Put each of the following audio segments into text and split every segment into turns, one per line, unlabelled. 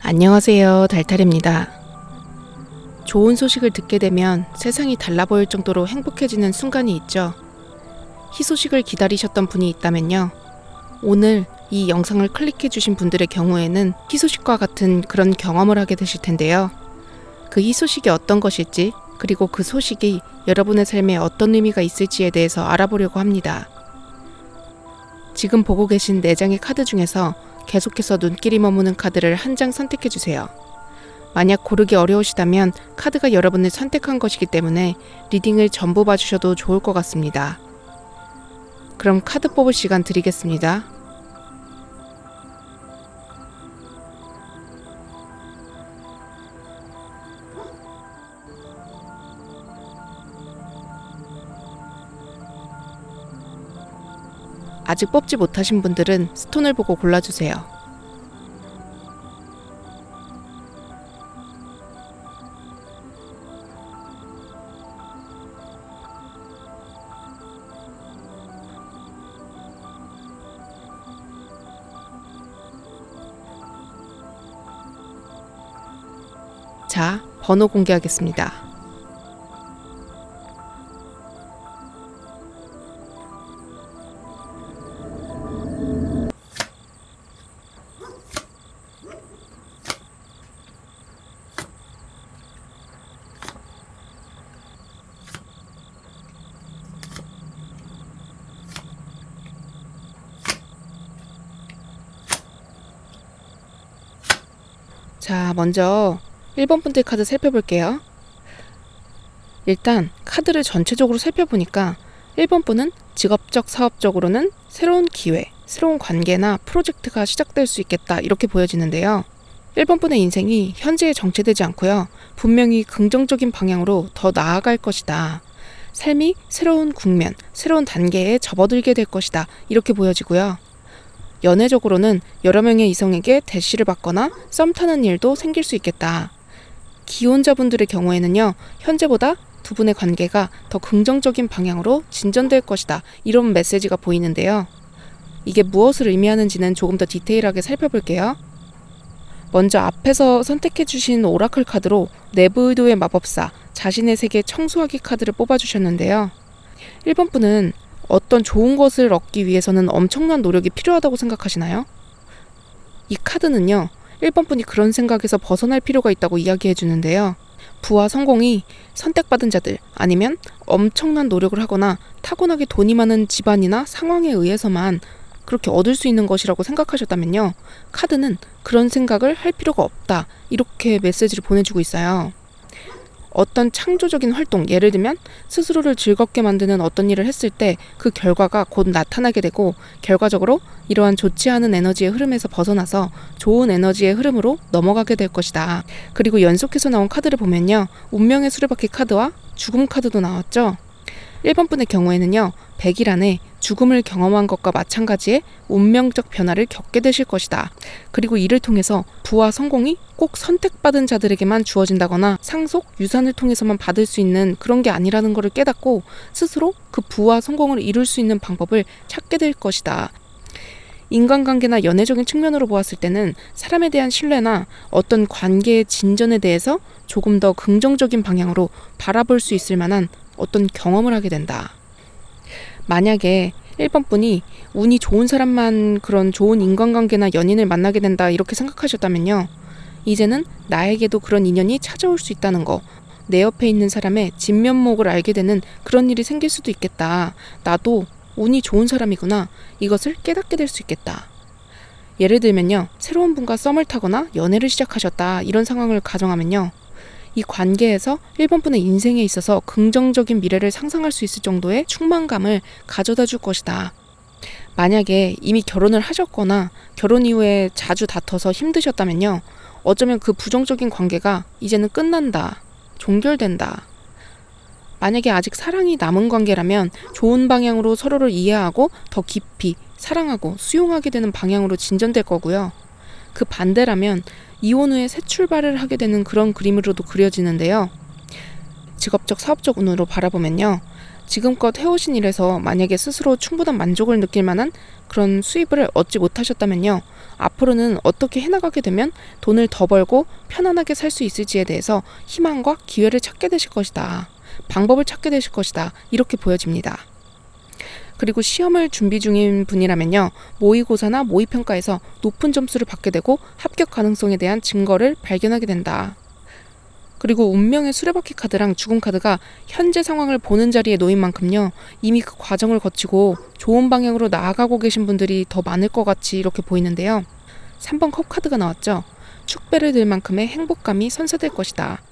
안녕하세요, 달달입니다. 좋은 소식을 듣게 되면 세상이 달라 보일 정도로 행복해지는 순간이 있죠. 희소식을 기다리셨던 분이 있다면요. 오늘 이 영상을 클릭해주신 분들의 경우에는 희소식과 같은 그런 경험을 하게 되실 텐데요. 그 희소식이 어떤 것일지, 그리고 그 소식이 여러분의 삶에 어떤 의미가 있을지에 대해서 알아보려고 합니다. 지금 보고 계신 4장의 카드 중에서 계속해서 눈길이 머무는 카드를 한 장 선택해주세요. 만약 고르기 어려우시다면 카드가 여러분을 선택한 것이기 때문에 리딩을 전부 봐주셔도 좋을 것 같습니다. 그럼 카드 뽑을 시간 드리겠습니다. 아직 뽑지 못하신 분들은 스톤을 보고 골라주세요. 자, 번호 공개하겠습니다. 자, 먼저 1번 분들 카드 살펴볼게요. 일단 카드를 전체적으로 살펴보니까 1번 분은 직업적, 사업적으로는 새로운 기회, 새로운 관계나 프로젝트가 시작될 수 있겠다 이렇게 보여지는데요. 1번 분의 인생이 현재에 정체되지 않고요. 분명히 긍정적인 방향으로 더 나아갈 것이다. 삶이 새로운 국면, 새로운 단계에 접어들게 될 것이다 이렇게 보여지고요. 연애적으로는 여러 명의 이성에게 대시를 받거나 썸 타는 일도 생길 수 있겠다. 기혼자분들의 경우에는요, 현재보다 두 분의 관계가 더 긍정적인 방향으로 진전될 것이다. 이런 메시지가 보이는데요. 이게 무엇을 의미하는지는 조금 더 디테일하게 살펴볼게요. 먼저 앞에서 선택해주신 오라클 카드로 내부 의도의 마법사, 자신의 세계 청소하기 카드를 뽑아주셨는데요. 1번 분은 어떤 좋은 것을 얻기 위해서는 엄청난 노력이 필요하다고 생각하시나요? 이 카드는요, 1번 분이 그런 생각에서 벗어날 필요가 있다고 이야기해 주는데요. 부와 성공이 선택받은 자들 아니면 엄청난 노력을 하거나 타고나게 돈이 많은 집안이나 상황에 의해서만 그렇게 얻을 수 있는 것이라고 생각하셨다면요. 카드는 그런 생각을 할 필요가 없다. 이렇게 메시지를 보내주고 있어요. 어떤 창조적인 활동, 예를 들면 스스로를 즐겁게 만드는 어떤 일을 했을 때 그 결과가 곧 나타나게 되고 결과적으로 이러한 좋지 않은 에너지의 흐름에서 벗어나서 좋은 에너지의 흐름으로 넘어가게 될 것이다. 그리고 연속해서 나온 카드를 보면요. 운명의 수레바퀴 카드와 죽음 카드도 나왔죠. 1번 분의 경우에는요. 100일 안에 죽음을 경험한 것과 마찬가지의 운명적 변화를 겪게 되실 것이다. 그리고 이를 통해서 부와 성공이 꼭 선택받은 자들에게만 주어진다거나 상속, 유산을 통해서만 받을 수 있는 그런 게 아니라는 것을 깨닫고 스스로 그 부와 성공을 이룰 수 있는 방법을 찾게 될 것이다. 인간관계나 연애적인 측면으로 보았을 때는 사람에 대한 신뢰나 어떤 관계의 진전에 대해서 조금 더 긍정적인 방향으로 바라볼 수 있을 만한 어떤 경험을 하게 된다. 만약에 1번 분이 운이 좋은 사람만 그런 좋은 인간관계나 연인을 만나게 된다 이렇게 생각하셨다면요. 이제는 나에게도 그런 인연이 찾아올 수 있다는 거, 내 옆에 있는 사람의 진면목을 알게 되는 그런 일이 생길 수도 있겠다. 나도 운이 좋은 사람이구나. 이것을 깨닫게 될 수 있겠다. 예를 들면요. 새로운 분과 썸을 타거나 연애를 시작하셨다. 이런 상황을 가정하면요. 이 관계에서 1번 분의 인생에 있어서 긍정적인 미래를 상상할 수 있을 정도의 충만감을 가져다 줄 것이다. 만약에 이미 결혼을 하셨거나 결혼 이후에 자주 다퉈서 힘드셨다면요. 어쩌면 그 부정적인 관계가 이제는 끝난다. 종결된다. 만약에 아직 사랑이 남은 관계라면 좋은 방향으로 서로를 이해하고 더 깊이 사랑하고 수용하게 되는 방향으로 진전될 거고요. 그 반대라면 이혼 후에 새 출발을 하게 되는 그런 그림으로도 그려지는데요. 직업적 사업적 운으로 바라보면요. 지금껏 해오신 일에서 만약에 스스로 충분한 만족을 느낄 만한 그런 수입을 얻지 못하셨다면요. 앞으로는 어떻게 해나가게 되면 돈을 더 벌고 편안하게 살 수 있을지에 대해서 희망과 기회를 찾게 되실 것이다. 방법을 찾게 되실 것이다. 이렇게 보여집니다. 그리고 시험을 준비 중인 분이라면요. 모의고사나 모의평가에서 높은 점수를 받게 되고 합격 가능성에 대한 증거를 발견하게 된다. 그리고 운명의 수레바퀴 카드랑 죽음 카드가 현재 상황을 보는 자리에 놓인 만큼요. 이미 그 과정을 거치고 좋은 방향으로 나아가고 계신 분들이 더 많을 것 같이 이렇게 보이는데요. 3번 컵 카드가 나왔죠. 축배를 들 만큼의 행복감이 선사될 것이다.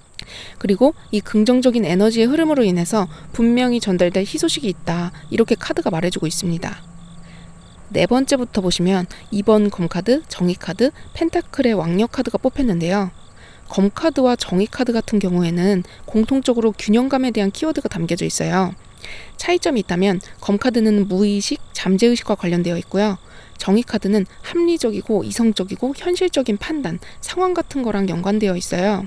그리고 이 긍정적인 에너지의 흐름으로 인해서 분명히 전달될 희소식이 있다. 이렇게 카드가 말해주고 있습니다. 네 번째부터 보시면 2번 검카드, 정의카드, 펜타클의 왕력 카드가 뽑혔는데요. 검카드와 정의카드 같은 경우에는 공통적으로 균형감에 대한 키워드가 담겨져 있어요. 차이점이 있다면 검카드는 무의식, 잠재의식과 관련되어 있고요. 정의카드는 합리적이고 이성적이고 현실적인 판단, 상황 같은 거랑 연관되어 있어요.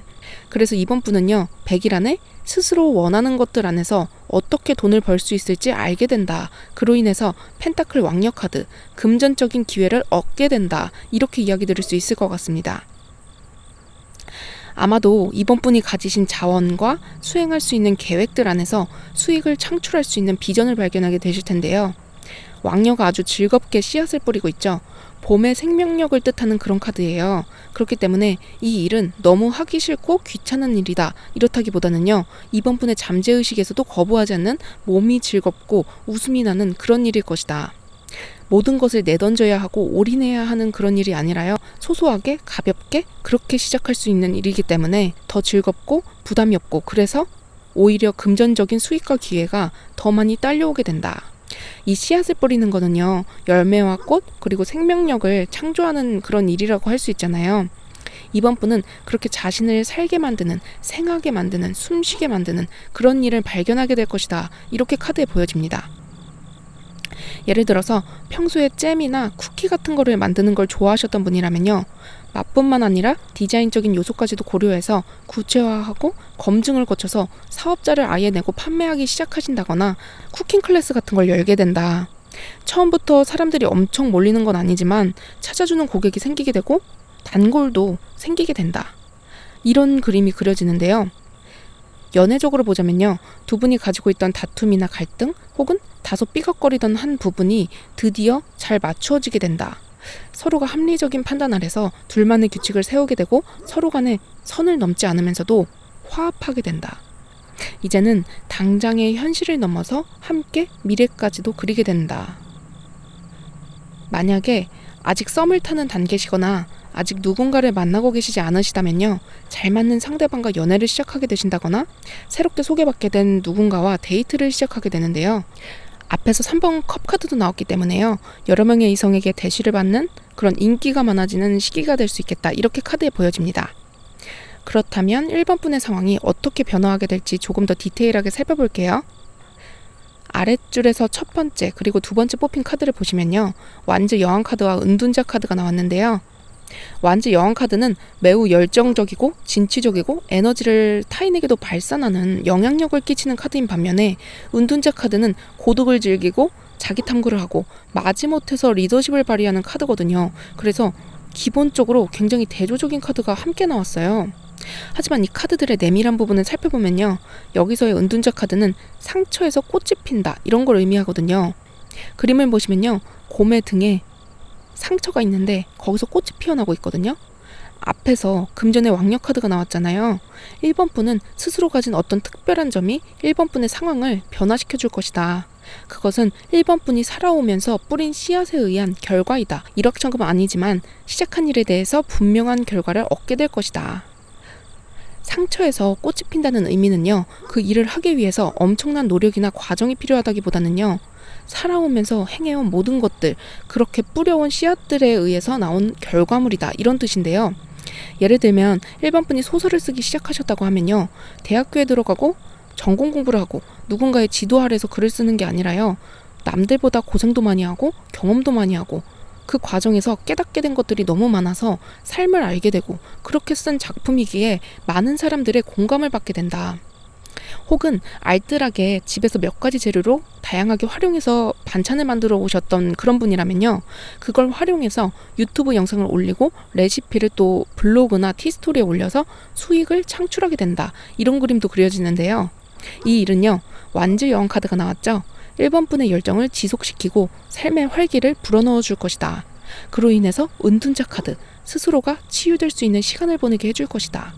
그래서 이번 분은요. 100일 안에 스스로 원하는 것들 안에서 어떻게 돈을 벌 수 있을지 알게 된다. 그로 인해서 펜타클 왕력 카드, 금전적인 기회를 얻게 된다. 이렇게 이야기 드릴 수 있을 것 같습니다. 아마도 이번 분이 가지신 자원과 수행할 수 있는 계획들 안에서 수익을 창출할 수 있는 비전을 발견하게 되실 텐데요. 왕녀가 아주 즐겁게 씨앗을 뿌리고 있죠. 봄의 생명력을 뜻하는 그런 카드예요. 그렇기 때문에 이 일은 너무 하기 싫고 귀찮은 일이다. 이렇다기보다는요. 이번 분의 잠재의식에서도 거부하지 않는 몸이 즐겁고 웃음이 나는 그런 일일 것이다. 모든 것을 내던져야 하고 올인해야 하는 그런 일이 아니라요. 소소하게 가볍게 그렇게 시작할 수 있는 일이기 때문에 더 즐겁고 부담이 없고 그래서 오히려 금전적인 수익과 기회가 더 많이 딸려오게 된다. 이 씨앗을 뿌리는 거는요. 열매와 꽃 그리고 생명력을 창조하는 그런 일이라고 할 수 있잖아요. 이번 분은 그렇게 자신을 살게 만드는, 생하게 만드는, 숨쉬게 만드는 그런 일을 발견하게 될 것이다. 이렇게 카드에 보여집니다. 예를 들어서 평소에 잼이나 쿠키 같은 거를 만드는 걸 좋아하셨던 분이라면요. 맛뿐만 아니라 디자인적인 요소까지도 고려해서 구체화하고 검증을 거쳐서 사업자를 아예 내고 판매하기 시작하신다거나 쿠킹 클래스 같은 걸 열게 된다. 처음부터 사람들이 엄청 몰리는 건 아니지만 찾아주는 고객이 생기게 되고 단골도 생기게 된다. 이런 그림이 그려지는데요. 연애적으로 보자면요. 두 분이 가지고 있던 다툼이나 갈등 혹은 다소 삐걱거리던 한 부분이 드디어 잘 맞추어지게 된다. 서로가 합리적인 판단 아래서 둘만의 규칙을 세우게 되고 서로 간에 선을 넘지 않으면서도 화합하게 된다. 이제는 당장의 현실을 넘어서 함께 미래까지도 그리게 된다. 만약에 아직 썸을 타는 단계시거나 아직 누군가를 만나고 계시지 않으시다면요. 잘 맞는 상대방과 연애를 시작하게 되신다거나 새롭게 소개받게 된 누군가와 데이트를 시작하게 되는데요. 앞에서 3번 컵 카드도 나왔기 때문에요. 여러 명의 이성에게 대시를 받는 그런 인기가 많아지는 시기가 될 수 있겠다. 이렇게 카드에 보여집니다. 그렇다면 1번 분의 상황이 어떻게 변화하게 될지 조금 더 디테일하게 살펴볼게요. 아랫줄에서 첫 번째 그리고 두 번째 뽑힌 카드를 보시면요. 완즈 여왕 카드와 은둔자 카드가 나왔는데요. 완즈 여왕 카드는 매우 열정적이고 진취적이고 에너지를 타인에게도 발산하는 영향력을 끼치는 카드인 반면에 은둔자 카드는 고독을 즐기고 자기 탐구를 하고 마지못해서 리더십을 발휘하는 카드거든요. 그래서 기본적으로 굉장히 대조적인 카드가 함께 나왔어요. 하지만 이 카드들의 내밀한 부분을 살펴보면요. 여기서의 은둔자 카드는 상처에서 꽃이 핀다 이런 걸 의미하거든요. 그림을 보시면요. 곰의 등에 상처가 있는데 거기서 꽃이 피어나고 있거든요. 앞에서 금전의 왕력 카드가 나왔잖아요. 1번 분은 스스로 가진 어떤 특별한 점이 1번 분의 상황을 변화시켜 줄 것이다. 그것은 1번 분이 살아오면서 뿌린 씨앗에 의한 결과이다. 일확천금은 아니지만 시작한 일에 대해서 분명한 결과를 얻게 될 것이다. 상처에서 꽃이 핀다는 의미는요. 그 일을 하기 위해서 엄청난 노력이나 과정이 필요하다기보다는요. 살아오면서 행해온 모든 것들, 그렇게 뿌려온 씨앗들에 의해서 나온 결과물이다. 이런 뜻인데요. 예를 들면 1번 분이 소설을 쓰기 시작하셨다고 하면요. 대학교에 들어가고 전공 공부를 하고 누군가의 지도 아래서 글을 쓰는 게 아니라요. 남들보다 고생도 많이 하고 경험도 많이 하고 그 과정에서 깨닫게 된 것들이 너무 많아서 삶을 알게 되고 그렇게 쓴 작품이기에 많은 사람들의 공감을 받게 된다. 혹은 알뜰하게 집에서 몇 가지 재료로 다양하게 활용해서 반찬을 만들어 오셨던 그런 분이라면요. 그걸 활용해서 유튜브 영상을 올리고 레시피를 또 블로그나 티스토리에 올려서 수익을 창출하게 된다. 이런 그림도 그려지는데요. 이 일은요. 완즈 여왕 카드가 나왔죠. 1번 분의 열정을 지속시키고 삶의 활기를 불어넣어 줄 것이다. 그로 인해서 은둔자 카드, 스스로가 치유될 수 있는 시간을 보내게 해줄 것이다.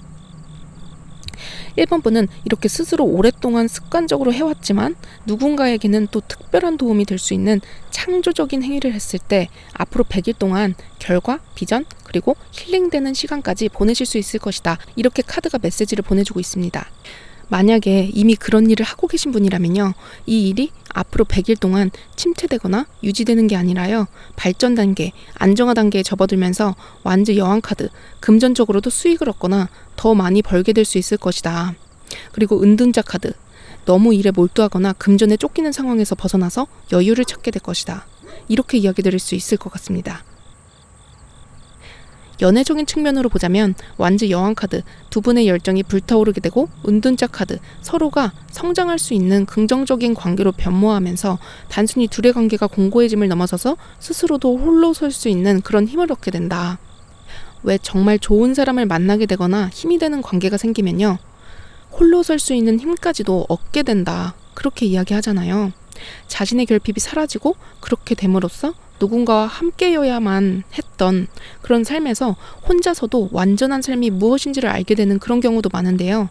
1번 분은 이렇게 스스로 오랫동안 습관적으로 해왔지만 누군가에게는 또 특별한 도움이 될 수 있는 창조적인 행위를 했을 때 앞으로 100일 동안 결과, 비전, 그리고 힐링되는 시간까지 보내실 수 있을 것이다. 이렇게 카드가 메시지를 보내주고 있습니다. 만약에 이미 그런 일을 하고 계신 분이라면요. 이 일이 앞으로 100일 동안 침체되거나 유지되는 게 아니라요. 발전 단계, 안정화 단계에 접어들면서 완즈 여왕 카드, 금전적으로도 수익을 얻거나 더 많이 벌게 될 수 있을 것이다. 그리고 은둔자 카드, 너무 일에 몰두하거나 금전에 쫓기는 상황에서 벗어나서 여유를 찾게 될 것이다. 이렇게 이야기 드릴 수 있을 것 같습니다. 연애적인 측면으로 보자면 완즈 여왕 카드, 두 분의 열정이 불타오르게 되고 은둔자 카드, 서로가 성장할 수 있는 긍정적인 관계로 변모하면서 단순히 둘의 관계가 공고해짐을 넘어서서 스스로도 홀로 설 수 있는 그런 힘을 얻게 된다. 왜 정말 좋은 사람을 만나게 되거나 힘이 되는 관계가 생기면요. 홀로 설 수 있는 힘까지도 얻게 된다. 그렇게 이야기하잖아요. 자신의 결핍이 사라지고 그렇게 됨으로써 누군가와 함께여야만 했던 그런 삶에서 혼자서도 완전한 삶이 무엇인지를 알게 되는 그런 경우도 많은데요.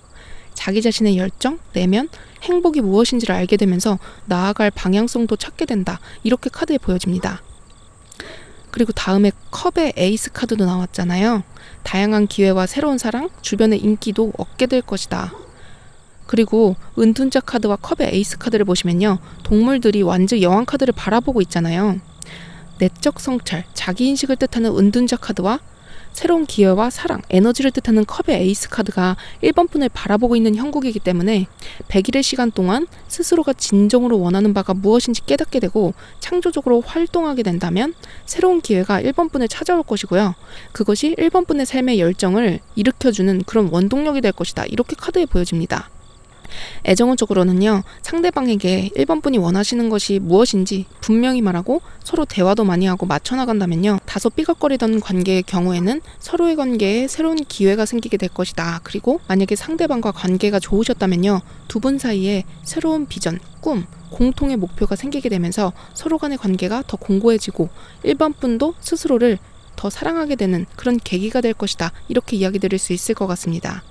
자기 자신의 열정, 내면, 행복이 무엇인지를 알게 되면서 나아갈 방향성도 찾게 된다. 이렇게 카드에 보여집니다. 그리고 다음에 컵의 에이스 카드도 나왔잖아요. 다양한 기회와 새로운 사랑, 주변의 인기도 얻게 될 것이다. 그리고 은둔자 카드와 컵의 에이스 카드를 보시면요. 동물들이 완즈 여왕 카드를 바라보고 있잖아요. 내적 성찰, 자기인식을 뜻하는 은둔자 카드와 새로운 기회와 사랑, 에너지를 뜻하는 컵의 에이스 카드가 1번 분을 바라보고 있는 형국이기 때문에 100일의 시간 동안 스스로가 진정으로 원하는 바가 무엇인지 깨닫게 되고 창조적으로 활동하게 된다면 새로운 기회가 1번 분을 찾아올 것이고요. 그것이 1번 분의 삶의 열정을 일으켜주는 그런 원동력이 될 것이다. 이렇게 카드에 보여집니다. 애정적으로는요. 상대방에게 1번 분이 원하시는 것이 무엇인지 분명히 말하고 서로 대화도 많이 하고 맞춰나간다면요. 다소 삐걱거리던 관계의 경우에는 서로의 관계에 새로운 기회가 생기게 될 것이다. 그리고 만약에 상대방과 관계가 좋으셨다면요. 두 분 사이에 새로운 비전, 꿈, 공통의 목표가 생기게 되면서 서로 간의 관계가 더 공고해지고 1번 분도 스스로를 더 사랑하게 되는 그런 계기가 될 것이다. 이렇게 이야기 드릴 수 있을 것 같습니다.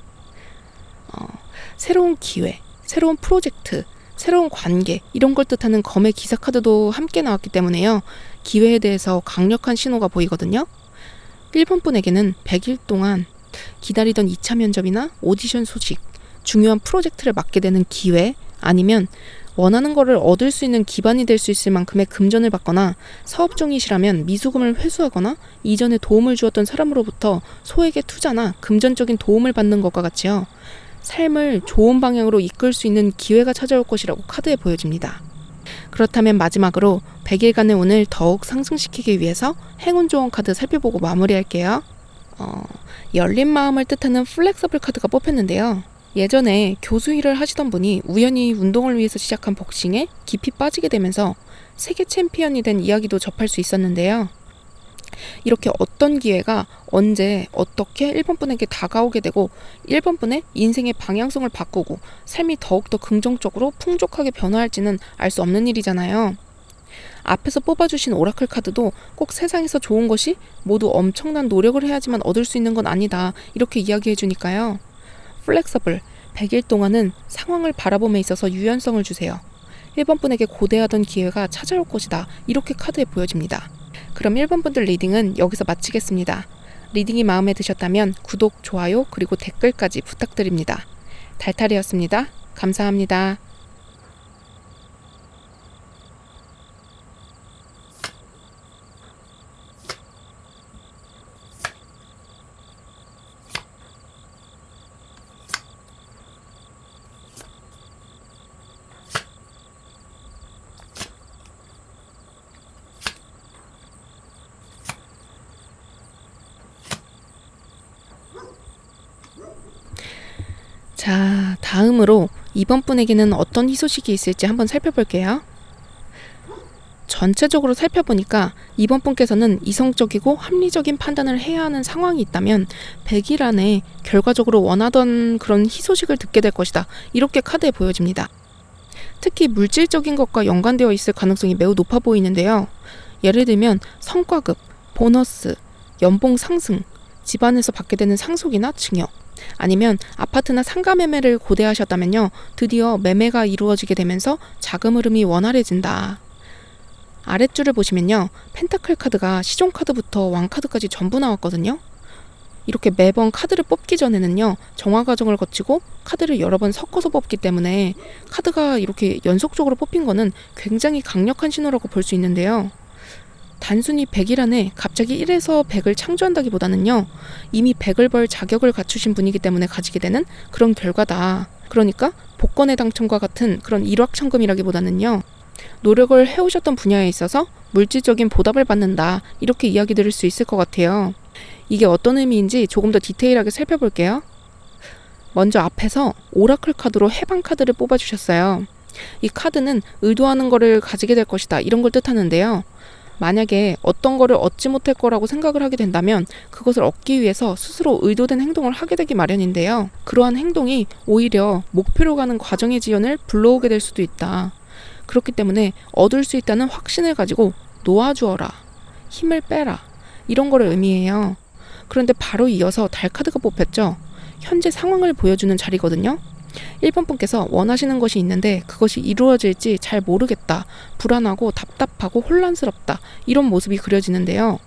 새로운 기회, 새로운 프로젝트, 새로운 관계 이런 걸 뜻하는 검의 기사 카드도 함께 나왔기 때문에요. 기회에 대해서 강력한 신호가 보이거든요. 1번 분에게는 100일 동안 기다리던 2차 면접이나 오디션 소식, 중요한 프로젝트를 맡게 되는 기회 아니면 원하는 거를 얻을 수 있는 기반이 될 수 있을 만큼의 금전을 받거나 사업 중이시라면 미수금을 회수하거나 이전에 도움을 주었던 사람으로부터 소액의 투자나 금전적인 도움을 받는 것과 같이요. 삶을 좋은 방향으로 이끌 수 있는 기회가 찾아올 것이라고 카드에 보여집니다. 그렇다면 마지막으로 100일간의 운을 더욱 상승시키기 위해서 행운 조언 카드 살펴보고 마무리할게요. 열린 마음을 뜻하는 플렉서블 카드가 뽑혔는데요. 예전에 교수 일을 하시던 분이 우연히 운동을 위해서 시작한 복싱에 깊이 빠지게 되면서 세계 챔피언이 된 이야기도 접할 수 있었는데요. 이렇게 어떤 기회가 언제 어떻게 1번 분에게 다가오게 되고 1번 분의 인생의 방향성을 바꾸고 삶이 더욱더 긍정적으로 풍족하게 변화할지는 알 수 없는 일이잖아요. 앞에서 뽑아주신 오라클 카드도 꼭 세상에서 좋은 것이 모두 엄청난 노력을 해야지만 얻을 수 있는 건 아니다. 이렇게 이야기해 주니까요. 플렉서블, 100일 동안은 상황을 바라봄에 있어서 유연성을 주세요. 1번 분에게 고대하던 기회가 찾아올 것이다. 이렇게 카드에 보여집니다. 그럼 1번 분들 리딩은 여기서 마치겠습니다. 리딩이 마음에 드셨다면 구독, 좋아요, 그리고 댓글까지 부탁드립니다. 달탈이었습니다. 감사합니다. 자, 다음으로 이번 분에게는 어떤 희소식이 있을지 한번 살펴볼게요. 전체적으로 살펴보니까 이번 분께서는 이성적이고 합리적인 판단을 해야 하는 상황이 있다면 100일 안에 결과적으로 원하던 그런 희소식을 듣게 될 것이다. 이렇게 카드에 보여집니다. 특히 물질적인 것과 연관되어 있을 가능성이 매우 높아 보이는데요. 예를 들면 성과급, 보너스, 연봉 상승, 집안에서 받게 되는 상속이나 증여, 아니면 아파트나 상가 매매를 고대하셨다면요. 드디어 매매가 이루어지게 되면서 자금 흐름이 원활해진다. 아랫줄을 보시면요. 펜타클 카드가 시종 카드부터 왕 카드까지 전부 나왔거든요. 이렇게 매번 카드를 뽑기 전에는요. 정화 과정을 거치고 카드를 여러 번 섞어서 뽑기 때문에 카드가 이렇게 연속적으로 뽑힌 거는 굉장히 강력한 신호라고 볼 수 있는데요. 단순히 100일 안에 갑자기 1에서 100을 창조한다기보다는요. 이미 100을 벌 자격을 갖추신 분이기 때문에 가지게 되는 그런 결과다. 그러니까 복권의 당첨과 같은 그런 일확천금이라기보다는요. 노력을 해오셨던 분야에 있어서 물질적인 보답을 받는다. 이렇게 이야기 드릴 수 있을 것 같아요. 이게 어떤 의미인지 조금 더 디테일하게 살펴볼게요. 먼저 앞에서 오라클 카드로 해방 카드를 뽑아주셨어요. 이 카드는 의도하는 거를 가지게 될 것이다. 이런 걸 뜻하는데요. 만약에 어떤 거를 얻지 못할 거라고 생각을 하게 된다면 그것을 얻기 위해서 스스로 의도된 행동을 하게 되기 마련인데요. 그러한 행동이 오히려 목표로 가는 과정의 지연을 불러오게 될 수도 있다. 그렇기 때문에 얻을 수 있다는 확신을 가지고 놓아주어라, 힘을 빼라, 이런 거를 의미해요. 그런데 바로 이어서 달 카드가 뽑혔죠. 현재 상황을 보여주는 자리거든요. 1번 분께서 원하시는 것이 있는데 그것이 이루어질지 잘 모르겠다, 불안하고 답답하고 혼란스럽다, 이런 모습이 그려지는데요.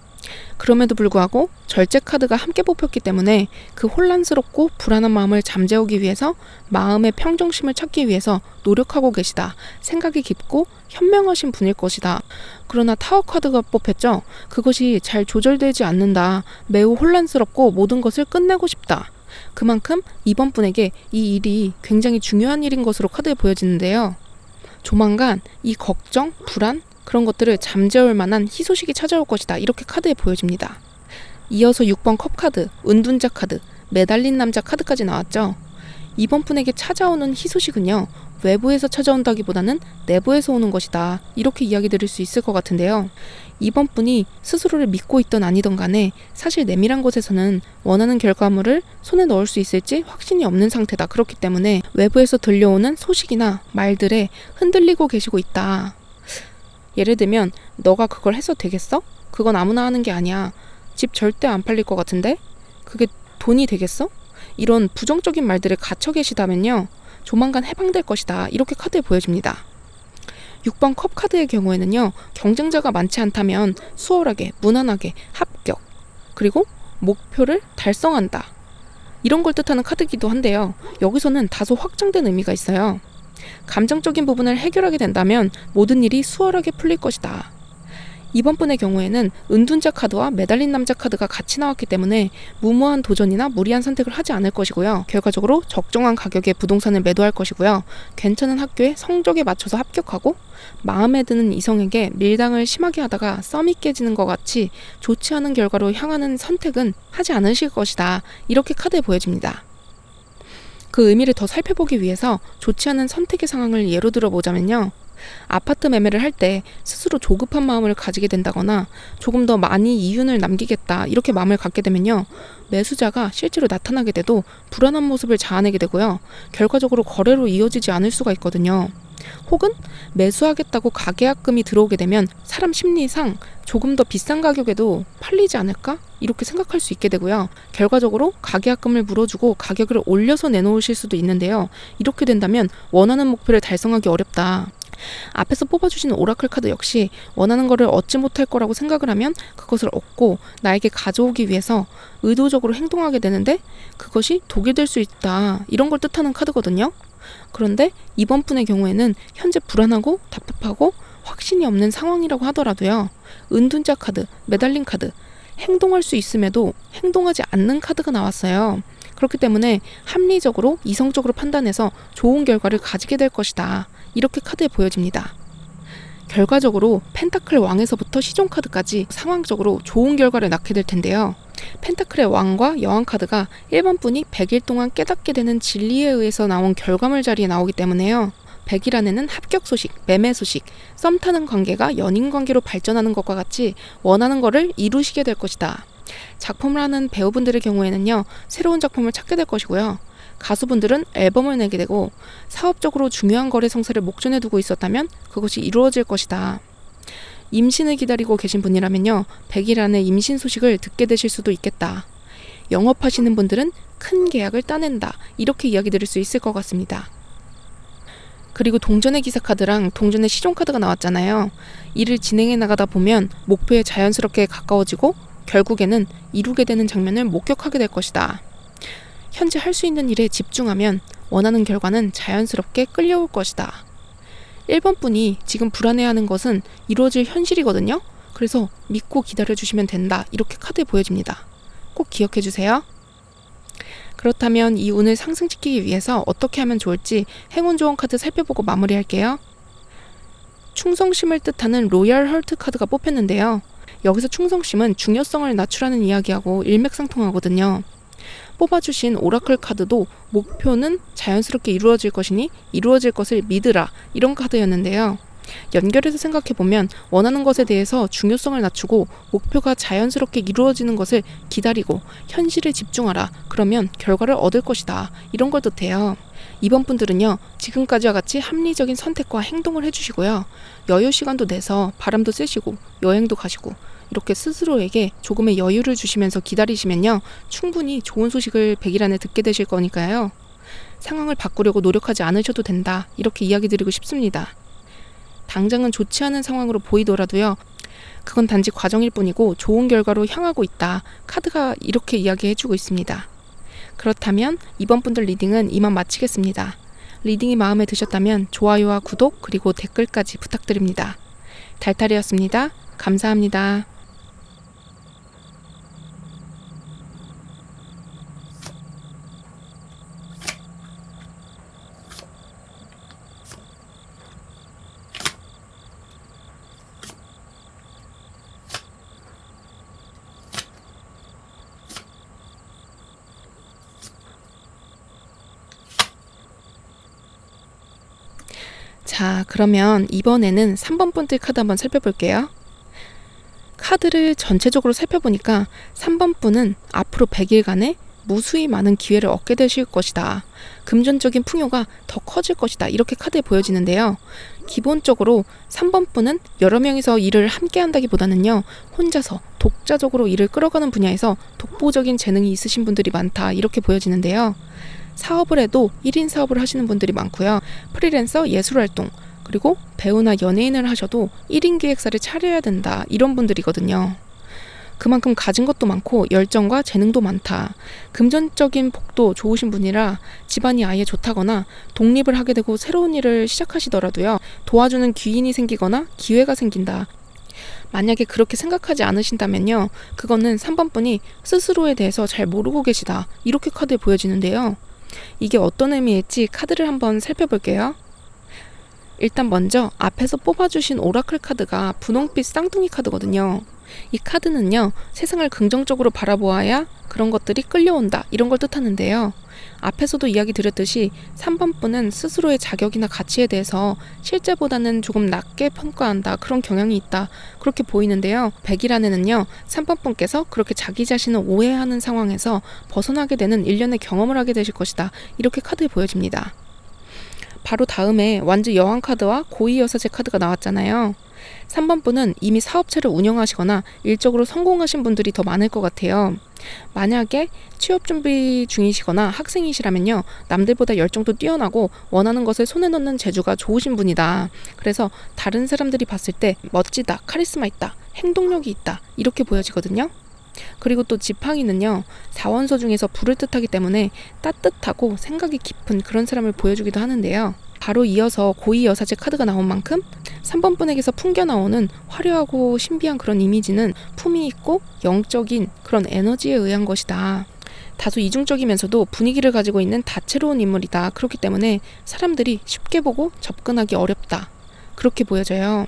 그럼에도 불구하고 절제 카드가 함께 뽑혔기 때문에 그 혼란스럽고 불안한 마음을 잠재우기 위해서 마음의 평정심을 찾기 위해서 노력하고 계시다. 생각이 깊고 현명하신 분일 것이다. 그러나 타워 카드가 뽑혔죠. 그것이 잘 조절되지 않는다. 매우 혼란스럽고 모든 것을 끝내고 싶다. 그만큼 이번 분에게 이 일이 굉장히 중요한 일인 것으로 카드에 보여지는데요. 조만간 이 걱정, 불안, 그런 것들을 잠재울 만한 희소식이 찾아올 것이다. 이렇게 카드에 보여집니다. 이어서 6번 컵 카드, 은둔자 카드, 매달린 남자 카드까지 나왔죠. 이번 분에게 찾아오는 희소식은요. 외부에서 찾아온다기보다는 내부에서 오는 것이다. 이렇게 이야기 드릴 수 있을 것 같은데요. 이번 분이 스스로를 믿고 있던 아니던 간에 사실 내밀한 곳에서는 원하는 결과물을 손에 넣을 수 있을지 확신이 없는 상태다. 그렇기 때문에 외부에서 들려오는 소식이나 말들에 흔들리고 계시고 있다. 예를 들면 너가 그걸 해서 되겠어? 그건 아무나 하는 게 아니야. 집 절대 안 팔릴 것 같은데? 그게 돈이 되겠어? 이런 부정적인 말들에 갇혀 계시다면요. 조만간 해방될 것이다. 이렇게 카드에 보여집니다. 6번 컵 카드의 경우에는요. 경쟁자가 많지 않다면 수월하게, 무난하게 합격, 그리고 목표를 달성한다. 이런 걸 뜻하는 카드이기도 한데요. 여기서는 다소 확장된 의미가 있어요. 감정적인 부분을 해결하게 된다면 모든 일이 수월하게 풀릴 것이다. 이번 분의 경우에는 은둔자 카드와 매달린 남자 카드가 같이 나왔기 때문에 무모한 도전이나 무리한 선택을 하지 않을 것이고요. 결과적으로 적정한 가격에 부동산을 매도할 것이고요. 괜찮은 학교에 성적에 맞춰서 합격하고 마음에 드는 이성에게 밀당을 심하게 하다가 썸이 깨지는 것 같이 좋지 않은 결과로 향하는 선택은 하지 않으실 것이다. 이렇게 카드에 보여집니다. 그 의미를 더 살펴보기 위해서 좋지 않은 선택의 상황을 예로 들어보자면요. 아파트 매매를 할 때 스스로 조급한 마음을 가지게 된다거나 조금 더 많이 이윤을 남기겠다 이렇게 마음을 갖게 되면요. 매수자가 실제로 나타나게 돼도 불안한 모습을 자아내게 되고요. 결과적으로 거래로 이어지지 않을 수가 있거든요. 혹은 매수하겠다고 가계약금이 들어오게 되면 사람 심리상 조금 더 비싼 가격에도 팔리지 않을까? 이렇게 생각할 수 있게 되고요. 결과적으로 가계약금을 물어주고 가격을 올려서 내놓으실 수도 있는데요. 이렇게 된다면 원하는 목표를 달성하기 어렵다. 앞에서 뽑아주신 오라클 카드 역시 원하는 것을 얻지 못할 거라고 생각을 하면 그것을 얻고 나에게 가져오기 위해서 의도적으로 행동하게 되는데 그것이 독이 될 수 있다. 이런 걸 뜻하는 카드거든요. 그런데 이번 분의 경우에는 현재 불안하고 답답하고 확신이 없는 상황이라고 하더라도요. 은둔자 카드, 매달린 카드, 행동할 수 있음에도 행동하지 않는 카드가 나왔어요. 그렇기 때문에 합리적으로 이성적으로 판단해서 좋은 결과를 가지게 될 것이다. 이렇게 카드에 보여집니다. 결과적으로 펜타클 왕에서부터 시종 카드까지 상황적으로 좋은 결과를 낳게 될 텐데요. 펜타클의 왕과 여왕 카드가 1번 분이 100일 동안 깨닫게 되는 진리에 의해서 나온 결과물 자리에 나오기 때문에요. 100일 안에는 합격 소식, 매매 소식, 썸 타는 관계가 연인 관계로 발전하는 것과 같이 원하는 거를 이루시게 될 것이다. 작품을 하는 배우분들의 경우에는요, 새로운 작품을 찾게 될 것이고요. 가수분들은 앨범을 내게 되고, 사업적으로 중요한 거래 성사를 목전에 두고 있었다면 그것이 이루어질 것이다. 임신을 기다리고 계신 분이라면요, 100일 안에 임신 소식을 듣게 되실 수도 있겠다. 영업하시는 분들은 큰 계약을 따낸다, 이렇게 이야기 드릴 수 있을 것 같습니다. 그리고 동전의 기사 카드랑 동전의 시종 카드가 나왔잖아요. 일을 진행해 나가다 보면 목표에 자연스럽게 가까워지고 결국에는 이루게 되는 장면을 목격하게 될 것이다. 현재 할 수 있는 일에 집중하면 원하는 결과는 자연스럽게 끌려올 것이다. 1번 분이 지금 불안해하는 것은 이루어질 현실이거든요. 그래서 믿고 기다려주시면 된다. 이렇게 카드에 보여집니다. 꼭 기억해 주세요. 그렇다면 이 운을 상승시키기 위해서 어떻게 하면 좋을지 행운 조언 카드 살펴보고 마무리할게요. 충성심을 뜻하는 로얄 헐트 카드가 뽑혔는데요. 여기서 충성심은 중요성을 낮추라는 이야기하고 일맥상통하거든요. 뽑아주신 오라클 카드도 목표는 자연스럽게 이루어질 것이니 이루어질 것을 믿으라, 이런 카드였는데요. 연결해서 생각해보면 원하는 것에 대해서 중요성을 낮추고 목표가 자연스럽게 이루어지는 것을 기다리고 현실에 집중하라, 그러면 결과를 얻을 것이다, 이런 걸 뜻해요. 이번 분들은요, 지금까지와 같이 합리적인 선택과 행동을 해주시고요. 여유 시간도 내서 바람도 쐬시고 여행도 가시고 이렇게 스스로에게 조금의 여유를 주시면서 기다리시면요, 충분히 좋은 소식을 100일 안에 듣게 되실 거니까요. 상황을 바꾸려고 노력하지 않으셔도 된다, 이렇게 이야기 드리고 싶습니다. 당장은 좋지 않은 상황으로 보이더라도요, 그건 단지 과정일 뿐이고 좋은 결과로 향하고 있다, 카드가 이렇게 이야기해주고 있습니다. 그렇다면 이번 분들 리딩은 이만 마치겠습니다. 리딩이 마음에 드셨다면 좋아요와 구독 그리고 댓글까지 부탁드립니다. 달달이었습니다. 감사합니다. 자, 그러면 이번에는 3번 분들 카드 한번 살펴볼게요. 카드를 전체적으로 살펴보니까 3번 분은 앞으로 100일간에 무수히 많은 기회를 얻게 되실 것이다. 금전적인 풍요가 더 커질 것이다, 이렇게 카드에 보여지는데요. 기본적으로 3번 분은 여러 명이서 일을 함께 한다기보다는요, 혼자서 독자적으로 일을 끌어가는 분야에서 독보적인 재능이 있으신 분들이 많다, 이렇게 보여지는데요. 사업을 해도 1인 사업을 하시는 분들이 많고요. 프리랜서, 예술활동, 그리고 배우나 연예인을 하셔도 1인 기획사를 차려야 된다, 이런 분들이거든요. 그만큼 가진 것도 많고 열정과 재능도 많다. 금전적인 복도 좋으신 분이라 집안이 아예 좋다거나 독립을 하게 되고 새로운 일을 시작하시더라도요, 도와주는 귀인이 생기거나 기회가 생긴다. 만약에 그렇게 생각하지 않으신다면요, 그거는 3번 분이 스스로에 대해서 잘 모르고 계시다, 이렇게 카드에 보여지는데요. 이게 어떤 의미일지 카드를 한번 살펴볼게요. 일단 먼저 앞에서 뽑아주신 오라클 카드가 분홍빛 쌍둥이 카드거든요. 이 카드는요, 세상을 긍정적으로 바라보아야 그런 것들이 끌려온다, 이런 걸 뜻하는데요. 앞에서도 이야기 드렸듯이 3번 분은 스스로의 자격이나 가치에 대해서 실제보다는 조금 낮게 평가한다, 그런 경향이 있다, 그렇게 보이는데요. 100일 안에는요, 3번 분께서 그렇게 자기 자신을 오해하는 상황에서 벗어나게 되는 일련의 경험을 하게 되실 것이다, 이렇게 카드에 보여집니다. 바로 다음에 완주 여왕 카드와 고위 여사제 카드가 나왔잖아요. 3번 분은 이미 사업체를 운영하시거나 일적으로 성공하신 분들이 더 많을 것 같아요. 만약에 취업 준비 중이시거나 학생이시라면요, 남들보다 열정도 뛰어나고 원하는 것을 손에 넣는 재주가 좋으신 분이다. 그래서 다른 사람들이 봤을 때 멋지다, 카리스마 있다, 행동력이 있다, 이렇게 보여지거든요. 그리고 또 지팡이는요, 4원소 중에서 불을 뜻하기 때문에 따뜻하고 생각이 깊은 그런 사람을 보여주기도 하는데요. 바로 이어서 고위 여사제 카드가 나온 만큼 3번 분에게서 풍겨나오는 화려하고 신비한 그런 이미지는 품위 있고 영적인 그런 에너지에 의한 것이다. 다소 이중적이면서도 분위기를 가지고 있는 다채로운 인물이다. 그렇기 때문에 사람들이 쉽게 보고 접근하기 어렵다, 그렇게 보여져요.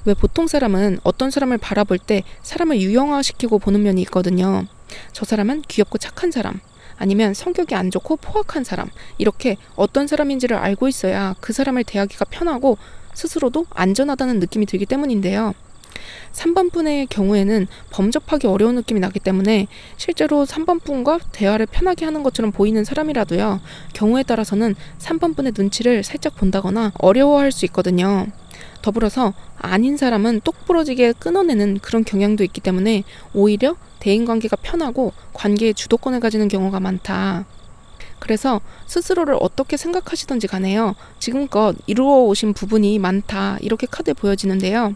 왜 보통 사람은 어떤 사람을 바라볼 때 사람을 유형화시키고 보는 면이 있거든요. 저 사람은 귀엽고 착한 사람, 아니면 성격이 안 좋고 포악한 사람, 이렇게 어떤 사람인지를 알고 있어야 그 사람을 대하기가 편하고 스스로도 안전하다는 느낌이 들기 때문인데요. 3번 분의 경우에는 범접하기 어려운 느낌이 나기 때문에 실제로 3번 분과 대화를 편하게 하는 것처럼 보이는 사람이라도요, 경우에 따라서는 3번 분의 눈치를 살짝 본다거나 어려워할 수 있거든요. 더불어서 아닌 사람은 똑부러지게 끊어내는 그런 경향도 있기 때문에 오히려 대인관계가 편하고 관계의 주도권을 가지는 경우가 많다. 그래서 스스로를 어떻게 생각하시던지 간에요, 지금껏 이루어 오신 부분이 많다, 이렇게 카드에 보여지는데요.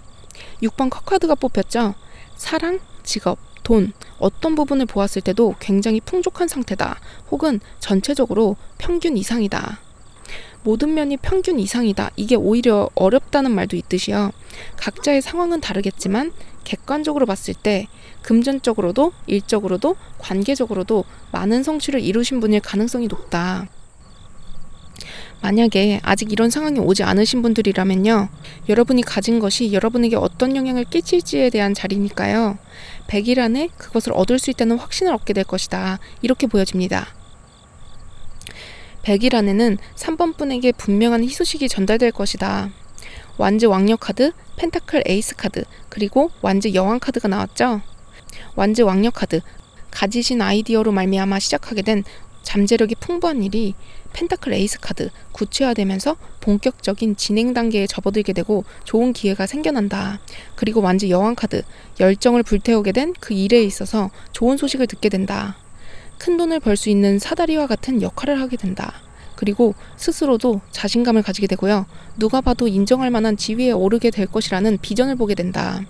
6번 컵카드가 뽑혔죠. 사랑, 직업, 돈, 어떤 부분을 보았을 때도 굉장히 풍족한 상태다, 혹은 전체적으로 평균 이상이다. 모든 면이 평균 이상이다, 이게 오히려 어렵다는 말도 있듯이요. 각자의 상황은 다르겠지만 객관적으로 봤을 때 금전적으로도 일적으로도 관계적으로도 많은 성취를 이루신 분일 가능성이 높다. 만약에 아직 이런 상황이 오지 않으신 분들이라면요, 여러분이 가진 것이 여러분에게 어떤 영향을 끼칠지에 대한 자리니까요, 100일 안에 그것을 얻을 수 있다는 확신을 얻게 될 것이다, 이렇게 보여집니다. 100일 안에는 3번 분에게 분명한 희소식이 전달될 것이다. 완즈 왕녀 카드, 펜타클 에이스 카드, 그리고 완즈 여왕 카드가 나왔죠. 완즈 왕녀 카드, 가지신 아이디어로 말미암아 시작하게 된 잠재력이 풍부한 일이 펜타클 에이스 카드, 구체화되면서 본격적인 진행 단계에 접어들게 되고 좋은 기회가 생겨난다. 그리고 완즈 여왕 카드, 열정을 불태우게 된 그 일에 있어서 좋은 소식을 듣게 된다. 큰 돈을 벌 수 있는 사다리와 같은 역할을 하게 된다. 그리고 스스로도 자신감을 가지게 되고요, 누가 봐도 인정할 만한 지위에 오르게 될 것이라는 비전을 보게 된다.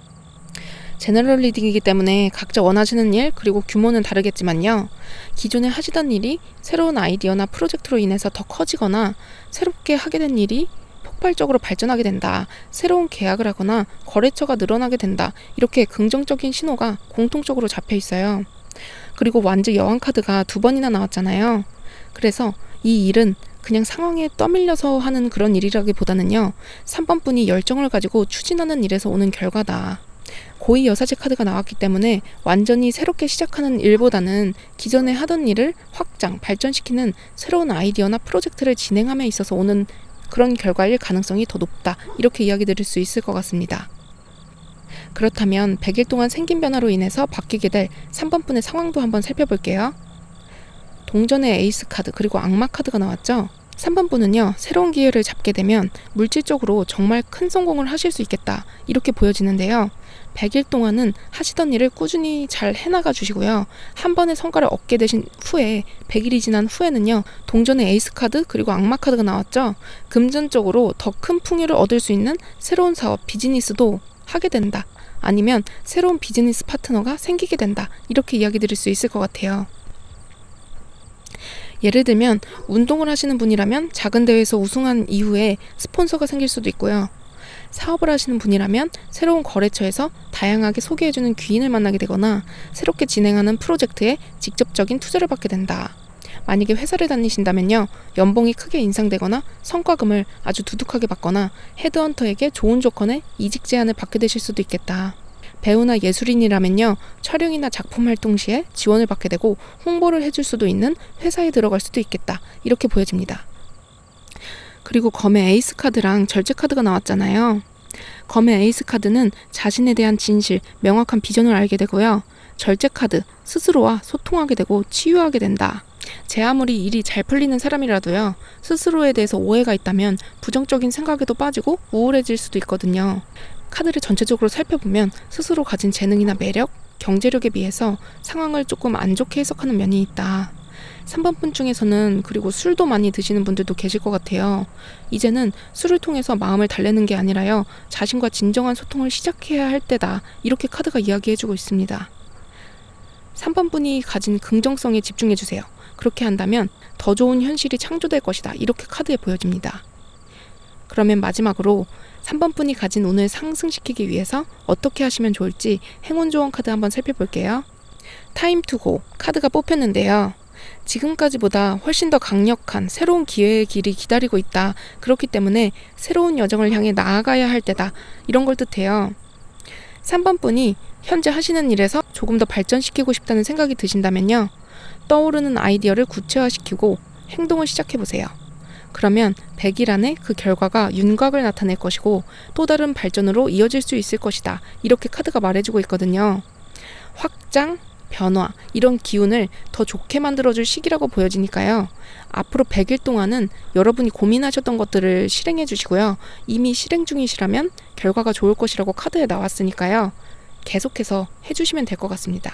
제너럴 리딩이기 때문에 각자 원하시는 일 그리고 규모는 다르겠지만요, 기존에 하시던 일이 새로운 아이디어나 프로젝트로 인해서 더 커지거나 새롭게 하게 된 일이 폭발적으로 발전하게 된다, 새로운 계약을 하거나 거래처가 늘어나게 된다, 이렇게 긍정적인 신호가 공통적으로 잡혀 있어요. 그리고 완즈 여왕 카드가 2번이나 나왔잖아요. 그래서 이 일은 그냥 상황에 떠밀려서 하는 그런 일이라기보다는요, 3번 분이 열정을 가지고 추진하는 일에서 오는 결과다. 고위 여사제 카드가 나왔기 때문에 완전히 새롭게 시작하는 일보다는 기존에 하던 일을 확장, 발전시키는 새로운 아이디어나 프로젝트를 진행함에 있어서 오는 그런 결과일 가능성이 더 높다, 이렇게 이야기 드릴 수 있을 것 같습니다. 그렇다면 100일 동안 생긴 변화로 인해서 바뀌게 될 3번 분의 상황도 한번 살펴볼게요. 동전의 에이스 카드, 그리고 악마 카드가 나왔죠. 3번 분은요, 새로운 기회를 잡게 되면 물질적으로 정말 큰 성공을 하실 수 있겠다, 이렇게 보여지는데요. 100일 동안은 하시던 일을 꾸준히 잘 해나가 주시고요, 한 번의 성과를 얻게 되신 후에 100일이 지난 후에는요, 동전의 에이스 카드 그리고 악마 카드가 나왔죠. 금전적으로 더 큰 풍요를 얻을 수 있는 새로운 사업, 비즈니스도 하게 된다, 아니면 새로운 비즈니스 파트너가 생기게 된다, 이렇게 이야기 드릴 수 있을 것 같아요. 예를 들면 운동을 하시는 분이라면 작은 대회에서 우승한 이후에 스폰서가 생길 수도 있고요, 사업을 하시는 분이라면 새로운 거래처에서 다양하게 소개해주는 귀인을 만나게 되거나 새롭게 진행하는 프로젝트에 직접적인 투자를 받게 된다. 만약에 회사를 다니신다면요, 연봉이 크게 인상되거나 성과금을 아주 두둑하게 받거나 헤드헌터에게 좋은 조건의 이직 제안을 받게 되실 수도 있겠다. 배우나 예술인이라면요, 촬영이나 작품 활동 시에 지원을 받게 되고 홍보를 해줄 수도 있는 회사에 들어갈 수도 있겠다, 이렇게 보여집니다. 그리고 검의 에이스 카드랑 절제 카드가 나왔잖아요. 검의 에이스 카드는 자신에 대한 진실, 명확한 비전을 알게 되고요, 절제 카드, 스스로와 소통하게 되고 치유하게 된다. 제 아무리 일이 잘 풀리는 사람이라도요, 스스로에 대해서 오해가 있다면 부정적인 생각에도 빠지고 우울해질 수도 있거든요. 카드를 전체적으로 살펴보면 스스로 가진 재능이나 매력, 경제력에 비해서 상황을 조금 안 좋게 해석하는 면이 있다. 3번 분 중에서는 그리고 술도 많이 드시는 분들도 계실 것 같아요. 이제는 술을 통해서 마음을 달래는 게 아니라요, 자신과 진정한 소통을 시작해야 할 때다, 이렇게 카드가 이야기해주고 있습니다. 3번 분이 가진 긍정성에 집중해주세요. 그렇게 한다면 더 좋은 현실이 창조될 것이다, 이렇게 카드에 보여집니다. 그러면 마지막으로 3번 분이 가진 운을 상승시키기 위해서 어떻게 하시면 좋을지 행운 조언 카드 한번 살펴볼게요. 타임 투 고 카드가 뽑혔는데요, 지금까지보다 훨씬 더 강력한 새로운 기회의 길이 기다리고 있다, 그렇기 때문에 새로운 여정을 향해 나아가야 할 때다, 이런 걸 뜻해요. 3번 분이 현재 하시는 일에서 조금 더 발전시키고 싶다는 생각이 드신다면요. 떠오르는 아이디어를 구체화시키고 행동을 시작해보세요. 그러면 100일 안에 그 결과가 윤곽을 나타낼 것이고 또 다른 발전으로 이어질 수 있을 것이다. 이렇게 카드가 말해주고 있거든요. 확장, 변화, 이런 기운을 더 좋게 만들어줄 시기라고 보여지니까요. 앞으로 100일 동안은 여러분이 고민하셨던 것들을 실행해 주시고요. 이미 실행 중이시라면 결과가 좋을 것이라고 카드에 나왔으니까요. 계속해서 해주시면 될 것 같습니다.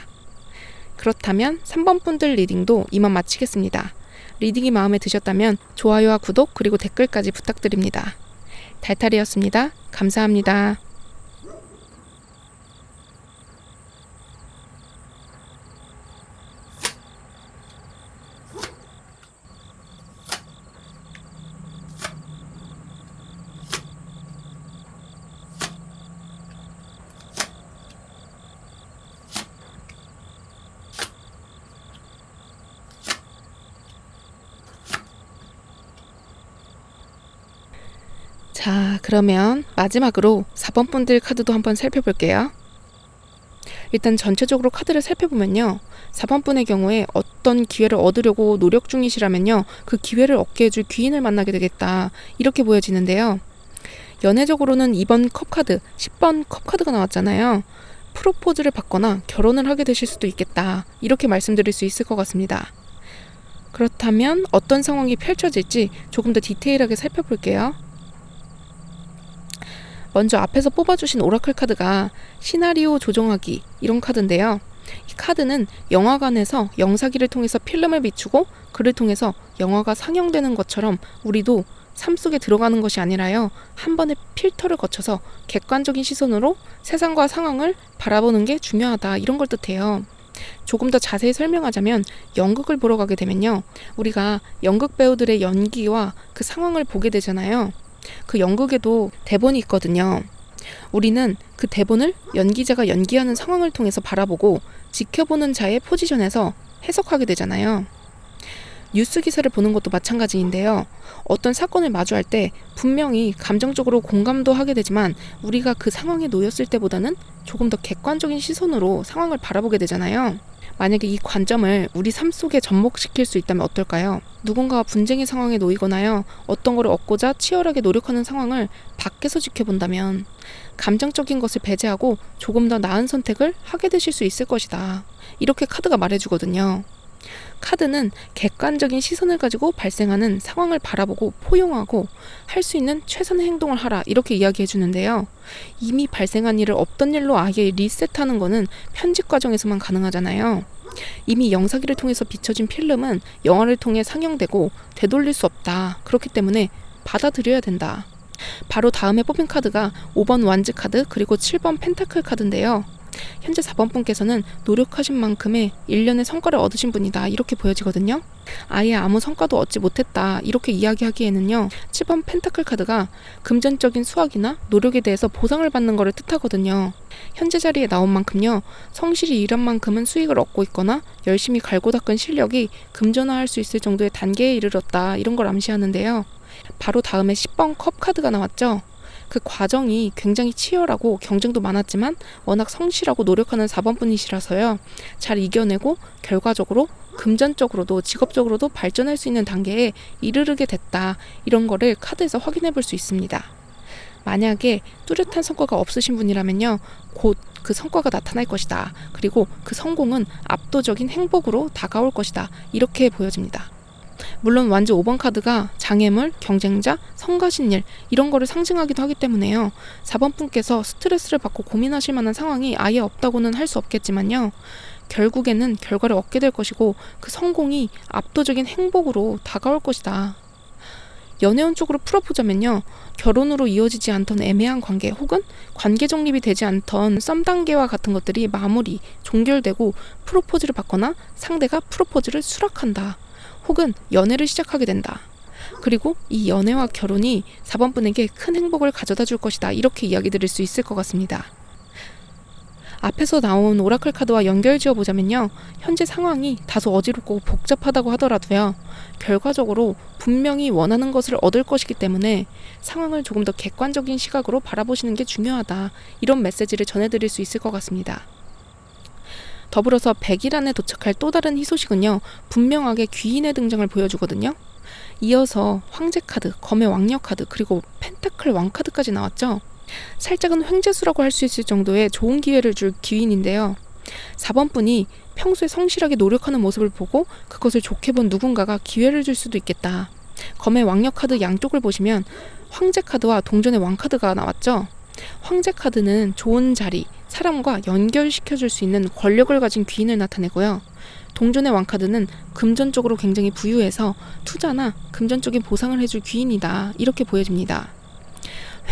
그렇다면 3번 분들 리딩도 이만 마치겠습니다. 리딩이 마음에 드셨다면 좋아요와 구독 그리고 댓글까지 부탁드립니다. 달달이었습니다. 감사합니다. 자, 그러면 마지막으로 4번 분들 카드도 한번 살펴볼게요. 일단 전체적으로 카드를 살펴보면요. 4번 분의 경우에 어떤 기회를 얻으려고 노력 중이시라면요. 그 기회를 얻게 해줄 귀인을 만나게 되겠다. 이렇게 보여지는데요. 연애적으로는 2번 컵 카드, 10번 컵 카드가 나왔잖아요. 프로포즈를 받거나 결혼을 하게 되실 수도 있겠다. 이렇게 말씀드릴 수 있을 것 같습니다. 그렇다면 어떤 상황이 펼쳐질지 조금 더 디테일하게 살펴볼게요. 먼저 앞에서 뽑아주신 오라클 카드가 시나리오 조정하기 이런 카드인데요. 이 카드는 영화관에서 영사기를 통해서 필름을 비추고 그를 통해서 영화가 상영되는 것처럼 우리도 삶 속에 들어가는 것이 아니라요. 한 번의 필터를 거쳐서 객관적인 시선으로 세상과 상황을 바라보는 게 중요하다. 이런 걸 뜻해요. 조금 더 자세히 설명하자면 연극을 보러 가게 되면요. 우리가 연극 배우들의 연기와 그 상황을 보게 되잖아요. 그 연극에도 대본이 있거든요. 우리는 그 대본을 연기자가 연기하는 상황을 통해서 바라보고 지켜보는 자의 포지션에서 해석하게 되잖아요. 뉴스 기사를 보는 것도 마찬가지인데요. 어떤 사건을 마주할 때 분명히 감정적으로 공감도 하게 되지만 우리가 그 상황에 놓였을 때보다는 조금 더 객관적인 시선으로 상황을 바라보게 되잖아요. 만약에 이 관점을 우리 삶 속에 접목시킬 수 있다면 어떨까요? 누군가와 분쟁의 상황에 놓이거나요. 어떤 것을 얻고자 치열하게 노력하는 상황을 밖에서 지켜본다면 감정적인 것을 배제하고 조금 더 나은 선택을 하게 되실 수 있을 것이다. 이렇게 카드가 말해주거든요. 카드는 객관적인 시선을 가지고 발생하는 상황을 바라보고 포용하고 할 수 있는 최선의 행동을 하라 이렇게 이야기해 주는데요. 이미 발생한 일을 없던 일로 아예 리셋하는 거는 편집 과정에서만 가능하잖아요. 이미 영상기를 통해서 비춰진 필름은 영화를 통해 상영되고 되돌릴 수 없다. 그렇기 때문에 받아들여야 된다. 바로 다음에 뽑힌 카드가 5번 완즈 카드 그리고 7번 펜타클 카드인데요. 현재 4번 분께서는 노력하신 만큼의 일련의 성과를 얻으신 분이다 이렇게 보여지거든요. 아예 아무 성과도 얻지 못했다 이렇게 이야기하기에는요. 7번 펜타클 카드가 금전적인 수확이나 노력에 대해서 보상을 받는 것을 뜻하거든요. 현재 자리에 나온 만큼요. 성실히 일한 만큼은 수익을 얻고 있거나 열심히 갈고 닦은 실력이 금전화할 수 있을 정도의 단계에 이르렀다 이런 걸 암시하는데요. 바로 다음에 10번 컵 카드가 나왔죠. 그 과정이 굉장히 치열하고 경쟁도 많았지만 워낙 성실하고 노력하는 4번 분이시라서요. 잘 이겨내고 결과적으로 금전적으로도 직업적으로도 발전할 수 있는 단계에 이르르게 됐다. 이런 거를 카드에서 확인해 볼 수 있습니다. 만약에 뚜렷한 성과가 없으신 분이라면요. 곧 그 성과가 나타날 것이다. 그리고 그 성공은 압도적인 행복으로 다가올 것이다. 이렇게 보여집니다. 물론 완즈 5번 카드가 장애물, 경쟁자, 성가신일 이런 거를 상징하기도 하기 때문에요. 4번 분께서 스트레스를 받고 고민하실 만한 상황이 아예 없다고는 할 수 없겠지만요. 결국에는 결과를 얻게 될 것이고 그 성공이 압도적인 행복으로 다가올 것이다. 연애운 쪽으로 풀어보자면요. 결혼으로 이어지지 않던 애매한 관계 혹은 관계 정립이 되지 않던 썸 단계와 같은 것들이 마무리, 종결되고 프로포즈를 받거나 상대가 프로포즈를 수락한다. 혹은 연애를 시작하게 된다. 그리고 이 연애와 결혼이 4번 분에게 큰 행복을 가져다 줄 것이다. 이렇게 이야기 드릴 수 있을 것 같습니다. 앞에서 나온 오라클 카드와 연결 지어보자면요. 현재 상황이 다소 어지럽고 복잡하다고 하더라도요. 결과적으로 분명히 원하는 것을 얻을 것이기 때문에 상황을 조금 더 객관적인 시각으로 바라보시는 게 중요하다. 이런 메시지를 전해드릴 수 있을 것 같습니다. 더불어서 100일 안에 도착할 또 다른 희소식은요. 분명하게 귀인의 등장을 보여주거든요. 이어서 황제 카드, 검의 왕녀 카드, 그리고 펜타클 왕 카드까지 나왔죠. 살짝은 횡재수라고 할 수 있을 정도의 좋은 기회를 줄 귀인인데요. 4번 분이 평소에 성실하게 노력하는 모습을 보고 그것을 좋게 본 누군가가 기회를 줄 수도 있겠다. 검의 왕녀 카드 양쪽을 보시면 황제 카드와 동전의 왕 카드가 나왔죠. 황제 카드는 좋은 자리, 사람과 연결시켜줄 수 있는 권력을 가진 귀인을 나타내고요. 동전의 왕 카드는 금전적으로 굉장히 부유해서 투자나 금전적인 보상을 해줄 귀인이다. 이렇게 보여집니다.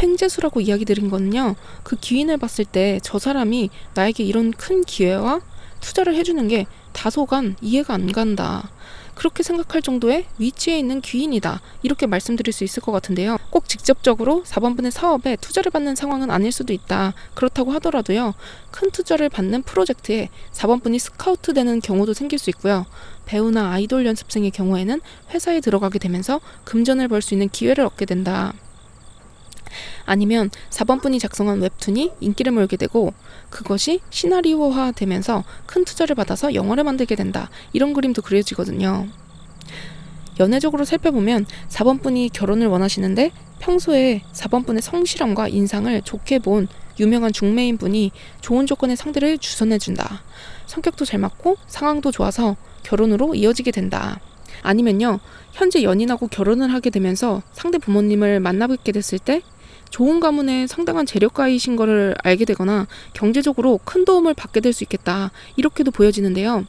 횡재수라고 이야기 드린 거는요. 그 귀인을 봤을 때 저 사람이 나에게 이런 큰 기회와 투자를 해주는 게 다소간 이해가 안 간다. 그렇게 생각할 정도의 위치에 있는 귀인이다. 이렇게 말씀드릴 수 있을 것 같은데요. 꼭 직접적으로 4번 분의 사업에 투자를 받는 상황은 아닐 수도 있다. 그렇다고 하더라도요. 큰 투자를 받는 프로젝트에 4번 분이 스카우트 되는 경우도 생길 수 있고요. 배우나 아이돌 연습생의 경우에는 회사에 들어가게 되면서 금전을 벌 수 있는 기회를 얻게 된다. 아니면 4번 분이 작성한 웹툰이 인기를 몰게 되고 그것이 시나리오화 되면서 큰 투자를 받아서 영화를 만들게 된다. 이런 그림도 그려지거든요. 연애적으로 살펴보면 4번 분이 결혼을 원하시는데 평소에 4번 분의 성실함과 인상을 좋게 본 유명한 중매인 분이 좋은 조건의 상대를 주선해준다. 성격도 잘 맞고 상황도 좋아서 결혼으로 이어지게 된다. 아니면요. 현재 연인하고 결혼을 하게 되면서 상대 부모님을 만나뵙게 됐을 때 좋은 가문의 상당한 재력가이신 거를 알게 되거나 경제적으로 큰 도움을 받게 될 수 있겠다. 이렇게도 보여지는데요.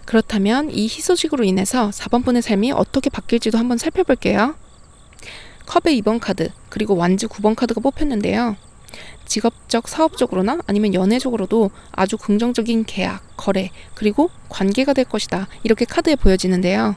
그렇다면 이 희소식으로 인해서 4번 분의 삶이 어떻게 바뀔지도 한번 살펴볼게요. 컵의 2번 카드, 그리고 완즈 9번 카드가 뽑혔는데요. 직업적, 사업적으로나 아니면 연애적으로도 아주 긍정적인 계약, 거래, 그리고 관계가 될 것이다. 이렇게 카드에 보여지는데요.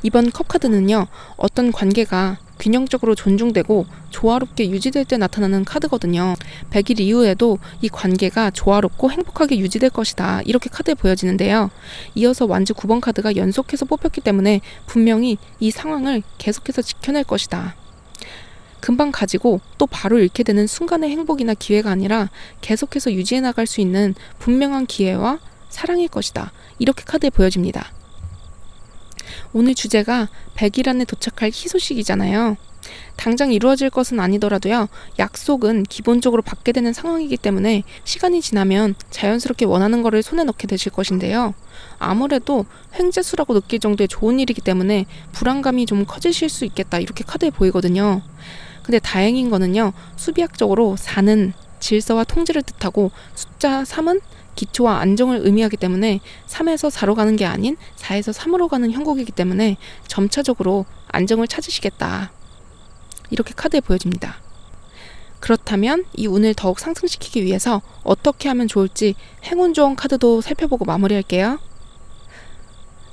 이번 컵 카드는요. 어떤 관계가 균형적으로 존중되고 조화롭게 유지될 때 나타나는 카드거든요. 100일 이후에도 이 관계가 조화롭고 행복하게 유지될 것이다. 이렇게 카드에 보여지는데요. 이어서 완즈 9번 카드가 연속해서 뽑혔기 때문에 분명히 이 상황을 계속해서 지켜낼 것이다. 금방 가지고 또 바로 잃게 되는 순간의 행복이나 기회가 아니라 계속해서 유지해 나갈 수 있는 분명한 기회와 사랑일 것이다. 이렇게 카드에 보여집니다. 오늘 주제가 100일 안에 도착할 희소식이잖아요. 당장 이루어질 것은 아니더라도요. 약속은 기본적으로 받게 되는 상황이기 때문에 시간이 지나면 자연스럽게 원하는 거를 손에 넣게 되실 것인데요. 아무래도 횡재수라고 느낄 정도의 좋은 일이기 때문에 불안감이 좀 커지실 수 있겠다. 이렇게 카드에 보이거든요. 근데 다행인 거는요. 수비학적으로 4는 질서와 통제를 뜻하고 숫자 3은 기초와 안정을 의미하기 때문에 3에서 4로 가는 게 아닌 4에서 3으로 가는 형국이기 때문에 점차적으로 안정을 찾으시겠다. 이렇게 카드에 보여집니다. 그렇다면 이 운을 더욱 상승시키기 위해서 어떻게 하면 좋을지 행운 조언 카드도 살펴보고 마무리할게요.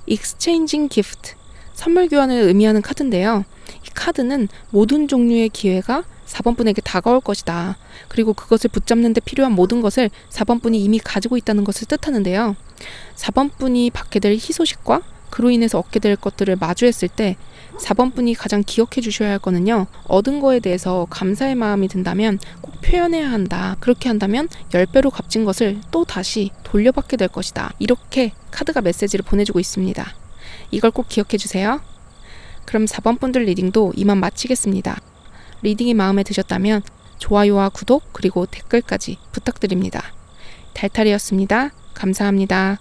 Exchanging Gift, 선물 교환을 의미하는 카드인데요. 이 카드는 모든 종류의 기회가 4번 분에게 다가올 것이다. 그리고 그것을 붙잡는 데 필요한 모든 것을 4번 분이 이미 가지고 있다는 것을 뜻하는데요. 4번 분이 받게 될 희소식과 그로 인해서 얻게 될 것들을 마주했을 때 4번 분이 가장 기억해 주셔야 할 거는요. 얻은 거에 대해서 감사의 마음이 든다면 꼭 표현해야 한다. 그렇게 한다면 10배로 값진 것을 또 다시 돌려받게 될 것이다. 이렇게 카드가 메시지를 보내주고 있습니다. 이걸 꼭 기억해 주세요. 그럼 4번 분들 리딩도 이만 마치겠습니다. 리딩이 마음에 드셨다면 좋아요와 구독 그리고 댓글까지 부탁드립니다. 달탈이었습니다. 감사합니다.